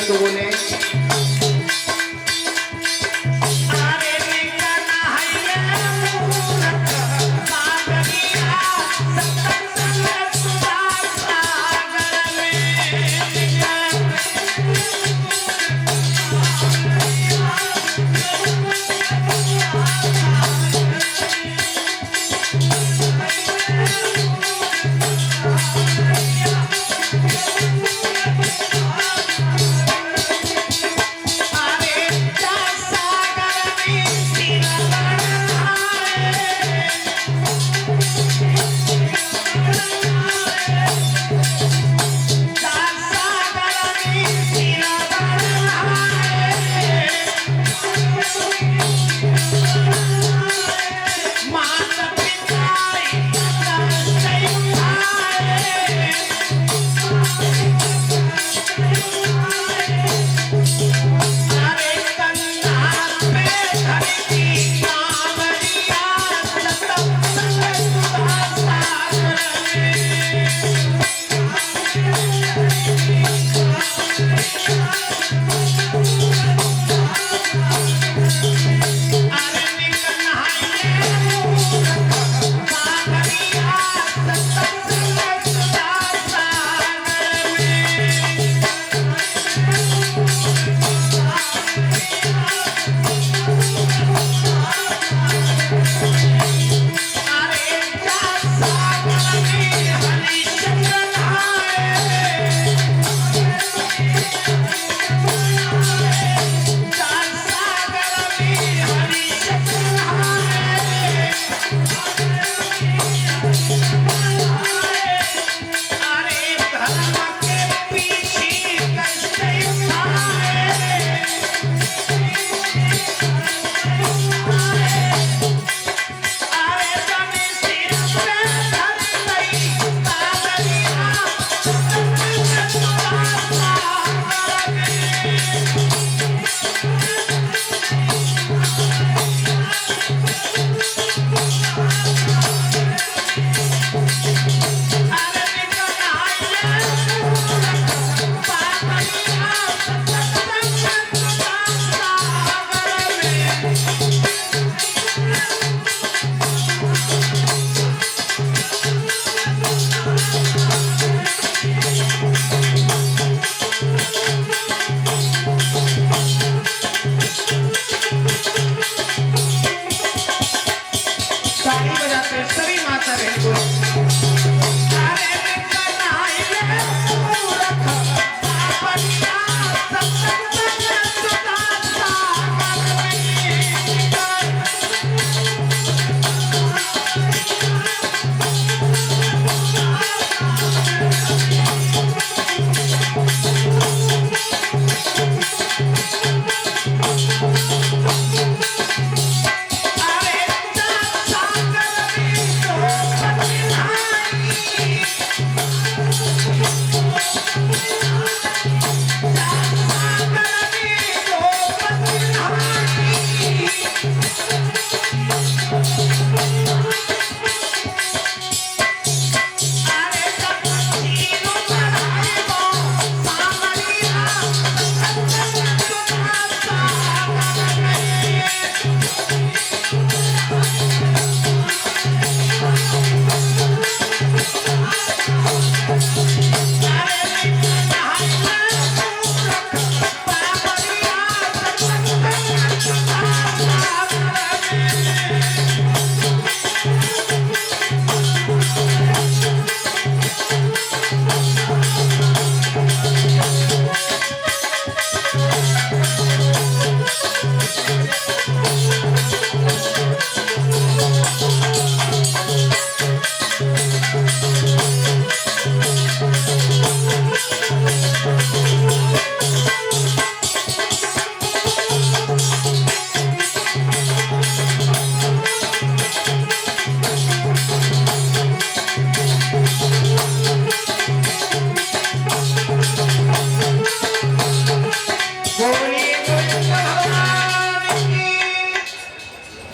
शब्द बोले।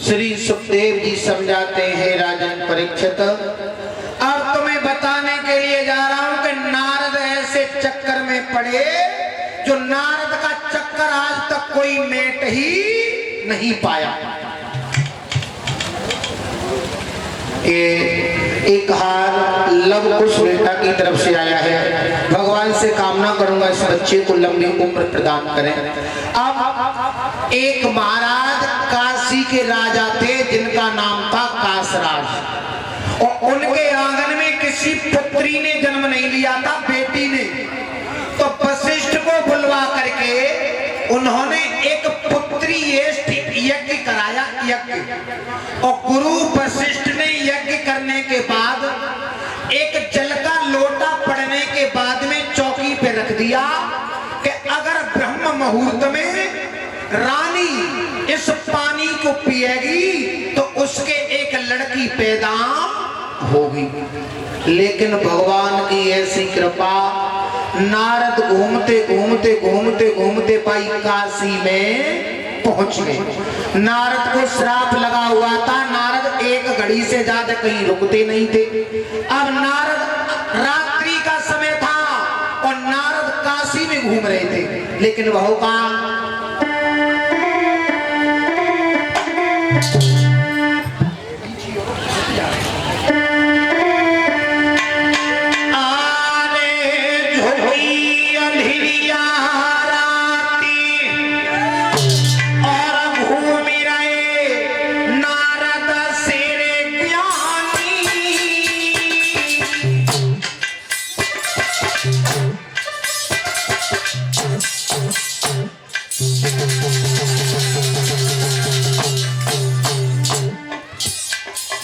श्री सुखदेव जी समझाते हैं राजन परीक्षित, अब तुम्हें बताने के लिए जा रहा हूं कि नारद ऐसे चक्कर में पड़े जो नारद तक कोई मेट ही नहीं पाया। एक हार लव कुश बेटा की तरफ से आया है। भगवान से कामना करूंगा इस बच्चे को लंबी उम्र प्रदान करें। अब एक महाराज काशी के राजा थे जिनका नाम था कासराज, और उनके आंगन में किसी पुत्री ने जन्म नहीं लिया था, बेटी ने। तो वशिष्ठ को बुलवा करके उन्होंने एक पुत्री यज्ञ कराया, यज्ञ। और गुरु वशिष्ठ ने यज्ञ करने के बाद एक जल का लोटा पड़ने के बाद में चौकी पे रख दिया कि अगर ब्रह्म मुहूर्त में रानी इस पानी को पिएगी तो उसके एक लड़की पैदा होगी। लेकिन भगवान की ऐसी कृपा, नारद घूमते घूमते घूमते घूमते भाई काशी में पहुंच गए। नारद को श्राप लगा हुआ था, नारद एक घड़ी से ज्यादा कहीं रुकते नहीं थे। अब नारद रात्रि का समय था और नारद काशी में घूम रहे थे, लेकिन वह का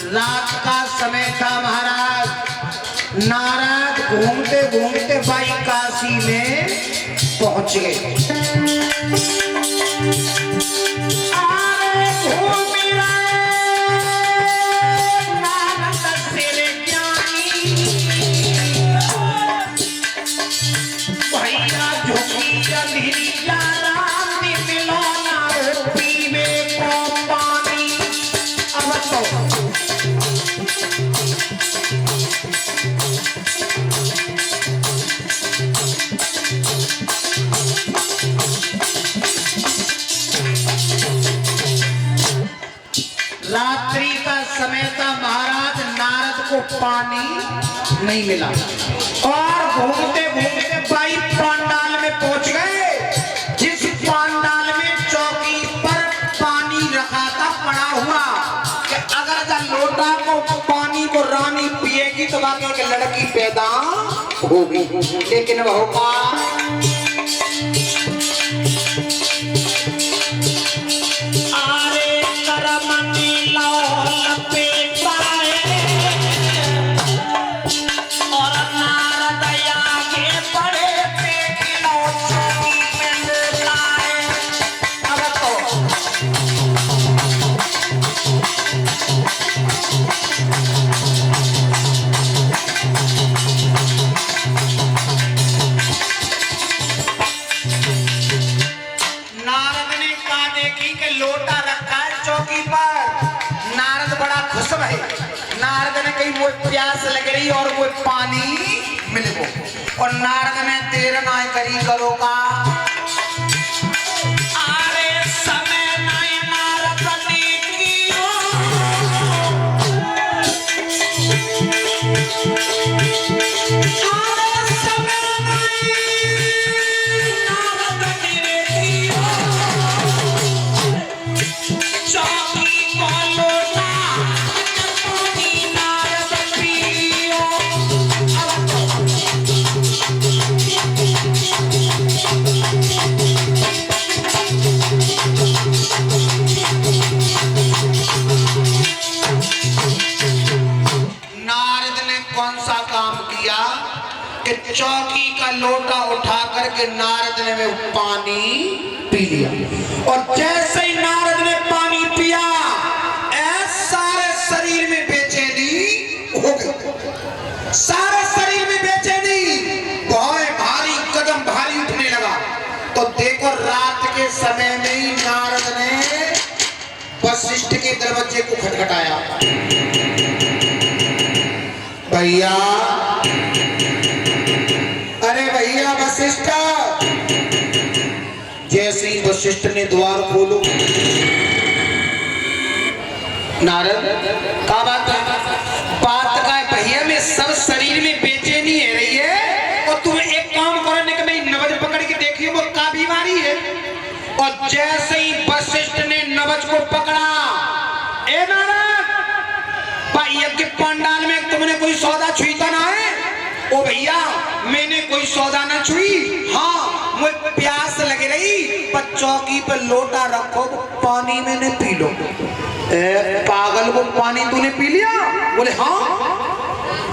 रात का समय था। महाराज नारद घूमते घूमते भाई काशी में पहुंच गए। रात्रि का समय था। महाराज नारद को पानी नहीं मिला और घूमते घूमते भाई पांडाल में पहुंच गए, जिस पांडाल में चौकी पर पानी रखा था पड़ा हुआ कि अगर जब लोटा को पानी को रानी पिएगी तो बाकी एक लड़की पैदा होगी। लेकिन वह लोटा रखा है चौकी पर। नारद बड़ा खुश है। नारद ने कही वो प्यास लग रही और वो पानी मिल गो, और नारद ने देर ना करी करो का चौकी का लोटा उठा करके नारद ने में पानी पी लिया, और जैसे ही नारद ने पानी पिया सारे शरीर में बेचैनी हो गई। सारे शरीर में बेचैनी, बहुत भारी कदम भारी उठने लगा। तो देखो रात के समय में ही नारद ने वशिष्ठ के दरवाजे को खटखटाया। भैया, अरे भैया वशिष्ठ। जैसे ही वशिष्ठ ने द्वार खोलो। नारद का बात है? बात का है भैया, में सब शरीर में बेचैनी है रही है और तुम्हें एक काम करने का मैं नवज पकड़ के देखिए वो का बीमारी है। और जैसे ही वशिष्ठ ने नवज को पकड़ा, ए नारद यज्ञ पंडाल में तुमने कोई सौदा छुई तो ना है? ओ भैया मैंने कोई सौदा न छुई, हाँ मुझे प्यास लग रही पर चौकी पर लोटा रखो पानी मैंने पी लो। पागल वो पानी तूने पी लिया? बोले हाँ।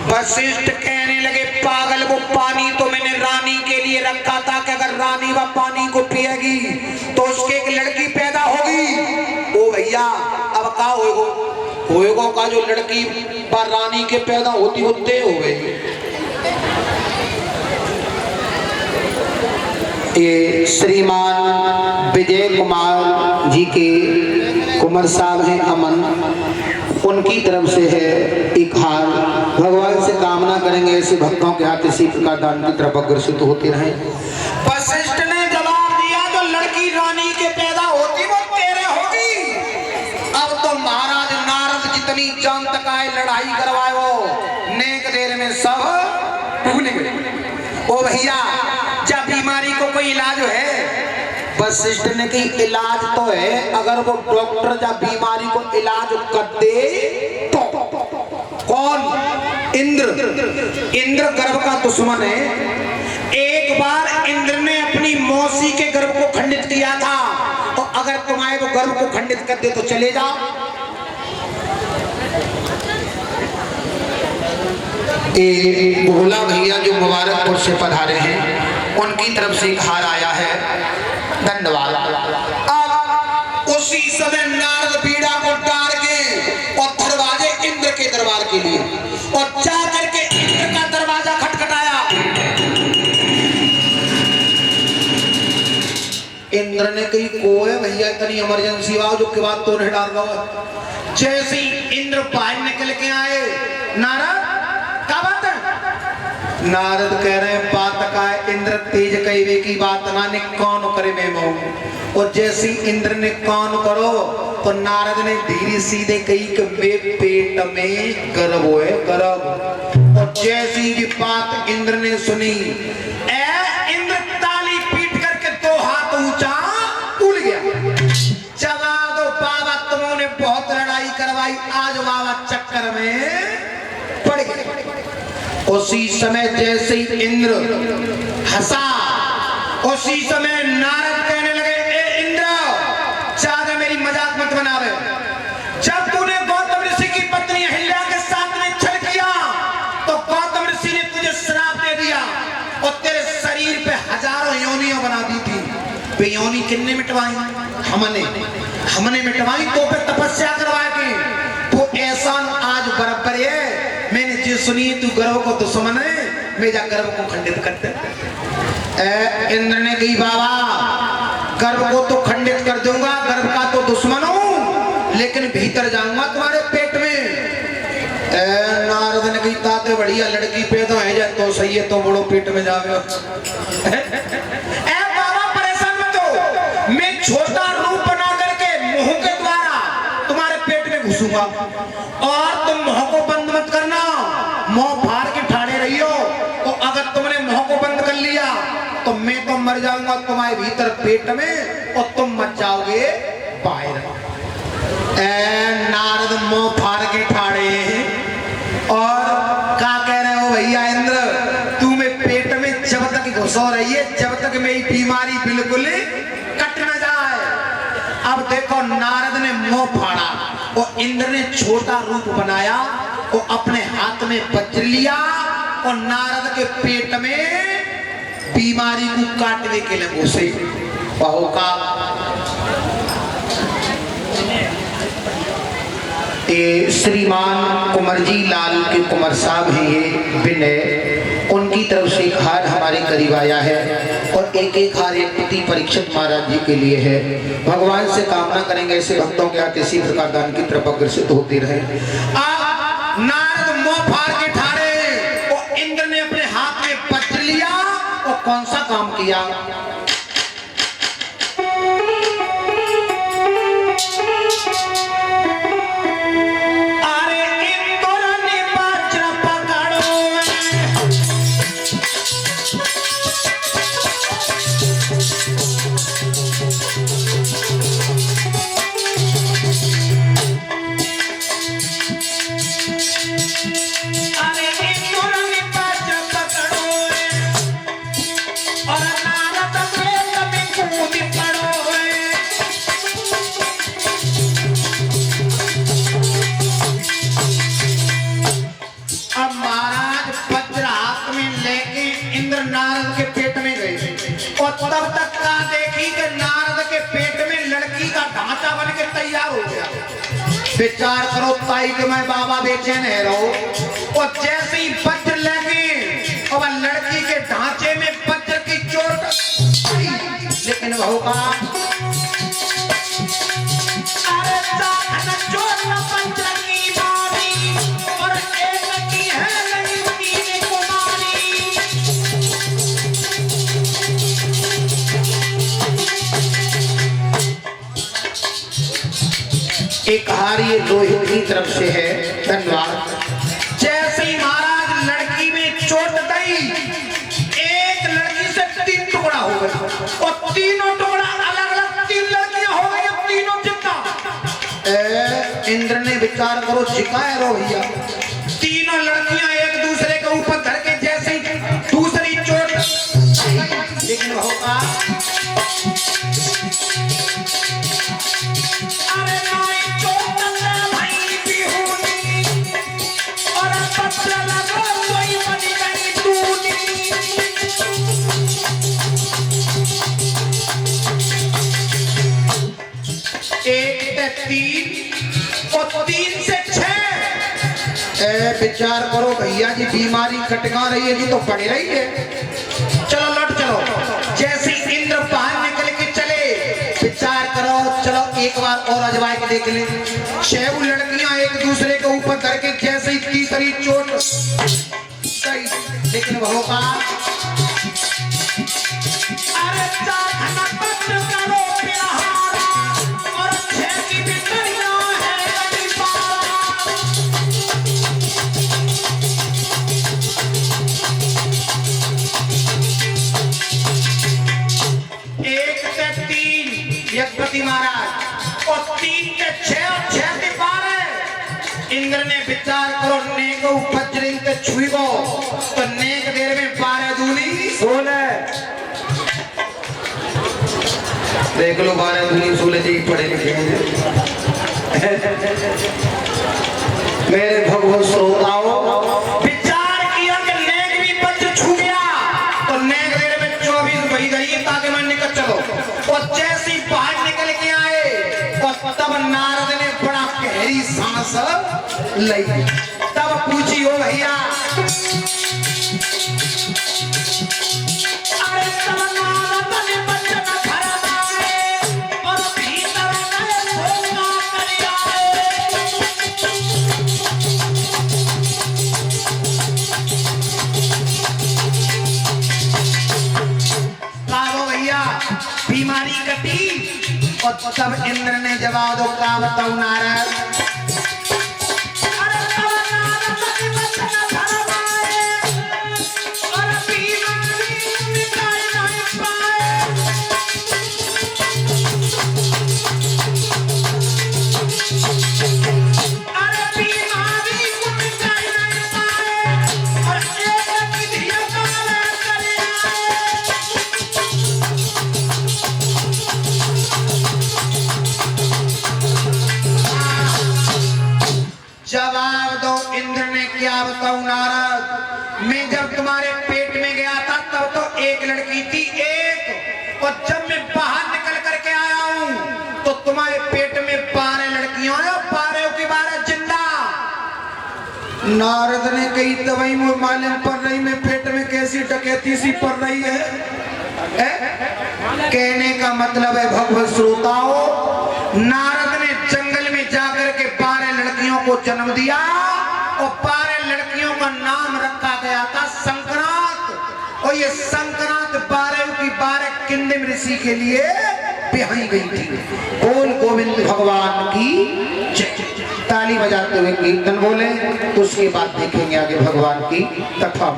वशिष्ठ कहने लगे पागल वो पानी तो मैंने रानी के लिए रखा था कि अगर रानी वह पानी को पिएगी तो उसके एक लड़की पैदा होगी। ओ भैया अब का होएगो का जो लड़की पर रानी के पैदा होती होते हो गई। ये श्रीमान विजय कुमार जी के कुमार साहब हैं अमन, उनकी तरफ से है एक हार। भगवान से कामना करेंगे ऐसे भक्तों के हाथ इसी प्रकार दान की तरफ अग्रसित होते रहे। वशिष्ठ ने जवाब दिया जो लड़की रानी के पैदा होती वो तेरे होगी। अब तो महाराज नारद जितनी जान तक आए लड़ाई करवाए वो नेक देर में सब भूल गए। ओ भैया जब बीमारी को कोई इलाज है, वशिष्ठ ने की इलाज तो है, अगर वो डॉक्टर जब बीमारी को इलाज कर दे तो कौन? इंद्र गर्भ का दुश्मन है। एक बार इंद्र ने अपनी मौसी के गर्भ को खंडित किया था, तो अगर तुम्हारे वो गर्भ को खंडित कर दे तो चले जाओ। भोला भैया जो मुबारकपुर से पधारे हैं उनकी तरफ से एक हार आया है, धन्यवाद। अब उसी समय नारद पीड़ा को डाल के और दरवाजे इंद्र के दरबार के लिए और जा करके इंद्र का दरवाजा खटखटाया। इंद्र ने कही कोई भैया इतनी इमरजेंसी आओ जो के बाद तो नहीं डाल रहा। जैसे ही इंद्र बाहर निकल के आए, नारद क्या बात है? नारद कह रहे हैं बात का है इंद्र तेज कहवे की बात ना ने कौन करे मैं मोह। और जैसे इंद्र ने कौन करो तो नारद ने धीरे सीधे कही कि वे पेट में गर्भ है गर्भ। और जैसी भी बात इंद्र ने सुनी, ए इंद्र ताली पीट करके दो हाथ ऊंचा उड़ गया। चला दो बाबा तुमने बहुत लड़ाई करवाई, आज बाबा चक्कर में पड़ गए। उसी समय जैसे ही इंद्र हंसा, उसी समय नारद कहने लगे ए इंद्र ज्यादा मेरी मजाक मत बनावे। जब तूने गौतम ऋषि की पत्नी अहिल्या के साथ में छल किया तो गौतम ऋषि ने तुझे श्राप दे दिया और तेरे शरीर पे हजारों योनियां बना दी थी। वे योनि किन्ने मिटवाई? हमने मिटवाई तो पे तपस्या करवा के। तो एहसान आज बराबर है, मैंने जो सुनी तू गर्भ को दुश्मन है, मेरा गर्भ को खंडित कर दे। इंद्र ने कही बाबा गर्भ को तो खंडित कर दूंगा, गर्भ का तो दुश्मन हूं, लेकिन भीतर जाऊंगा तुम्हारे पेट में। नारद ने कही ताते बढ़िया लड़की पैदा है जाए तो सही है, तो बड़ो पेट में जावे। बाबा परेशान मत हो, मैं छोटा रूप बना करके मुंह के द्वारा तुम्हारे पेट में घुसूंगा और तुम मुंह को बंद मत करना, मुंह फाड़ के ठाड़े रही हो। तो अगर तुमने मुंह को बंद कर लिया तो मैं तो मर जाऊंगा तुम्हारे भीतर पेट में और तुम मर जाओगे बाहर। नारद मुंह फाड़ के ठाड़े और क्या कह रहे हो भैया इंद्र, तुम्हें पेट में जब तक घुसो रही है जब तक मेरी बीमारी बिल्कुल कट न जाए। अब देखो नारद ने मुंह फाड़ा और इंद्र ने छोटा रूप बनाया और अपने हाथ में वज्र लिया और नारद के पेट में बीमारी को काटने के लिए घुसे। बहु का श्रीमान कुंवरजी लाल के कुंवर साहब हैं ये विनय, उनकी तरफ से एक हार हमारे करीब आया है और एक एक हार एक पति परीक्षित महाराज जी के लिए है। भगवान से कामना करेंगे ऐसे भक्तों के हाथ इसी प्रकार दान की तरफ अग्रसित होते रहे। नारद मुंह फाड़ के ठाड़े और इंद्र ने अपने हाथ में वज्र लिया और कौन सा काम किया? विचार करो ताई के मैं बाबा बेचैन है रहो और जैसे ही वज्र लगे और लड़की के ढांचे में वज्र की चोट, लेकिन वह का एक हार ये लोहे की तरफ से है। धन्यवाद। जैसे ही महाराज लड़की में चोट गई, एक लड़की से 3 टुकड़ा हो गया और तीनों टुकड़ा अलग अलग 3 लड़कियां हो गई, तीनों जिंदा। इंद्र ने विचार करो जिकाया रो भैया, तीनों लड़कियां एक दूसरे के ऊपर धर के जैसे दूसरी चोट, लेकिन होगा और 3 से 6। विचार करो भैया जी, बीमारी कटका रही है जी तो पड़ रही है। चलो लौट चलो। जैसे इंद्र बाहर निकल के चले, विचार करो चलो एक बार और अजमा के देख ले। 6 लड़कियां एक दूसरे के ऊपर धर के जैसे ही तीसरी चोट सही, लेकिन वह का महाराज और 3 के 6 और 6 के 12। इंद्र ने विचार करो नेक वज्र के छुई को तो नेक देर में 12 दूनी 16। देख लो 12 दूनी 16 जी पढ़े लिखे मेरे भगवत श्रोताओं, विचार किया कि नेक भी वज्र छू गया तो नेक देर में 24 बही गई ताकि मैं निकल चलो। और जैसी बाहर निकल के आए और तब नारद ने बड़ा गहरी सांस ली, तब पूछी हो भैया, अरे तब नारद ने वचन भरमाए और भीतर गए घोषणा कर आए। कहो भैया बीमारी कटी और तब इंद्र ने जवाब दो का बताऊं नारद, अरे तब नारद ने वचन भरमाए और बीमारी मिटाई नहीं पाए। अरे बीमारी को मिटाई नहीं पाए और एक विधि करे जवाब दो। इंद्र ने क्या बताऊं नारद, मैं जब तुम्हारे पेट में गया था तब तो एक लड़की थी एक, और जब मैं बाहर निकल करके आया हूं तो तुम्हारे पेट में 12 लड़कियां हैं, 12 की 12 जिंदा। नारद ने कही तवई मालूम पड़ रही मैं पेट में कैसी डकैती सी पड़ रही है। कहने का मतलब है भगवत श्रोताओं, नारद ने जंगल में जाकर के 12 लड़कियों को जन्म दिया और 12 लड़कियों का नाम रखा गया था संक्रांत, और ये संक्रांत 12 की 12 किंदिम ऋषि के लिए बिहाई गई थी। बोल गोविंद भगवान की जय। ताली बजाते हुए कीर्तन बोले, उसके बाद देखेंगे आगे भगवान की कथा।